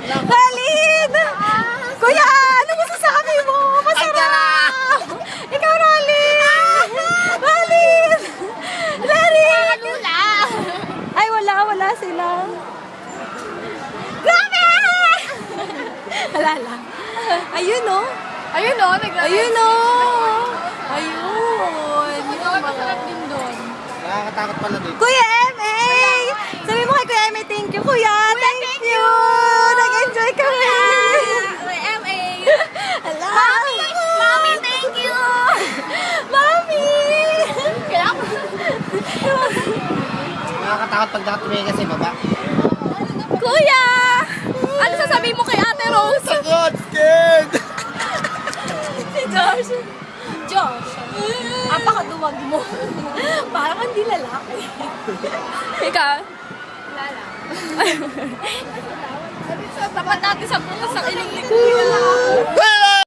Rolin! Kuya, ano masasabi mo? Masarap! Ikaw, Rolin! Rolin! Larry! Ay, wala sila. Grabe! Wala lang. Ayun, no? Ayun o, Ayun, no? Ayun. Masarap din doon. Nakakatakot pala dito. Kuya M.A. Sabi mo kay Kuya M.A. thank you, Kuya. Thank you. Nag-enjoy kami. Kuya M.A. Hello. Mami, thank you! Mami. Kaya Nakakatakot pag nakatumingin kasi baba. Kuya! Ano sasabihin mo kay Ate Rose? Takot! Scared! Si Josh. Josh, apakaduwag mo. Parang hindi lalaki. Ikaw? Wala lang. Dapat natin sa puto sa kiling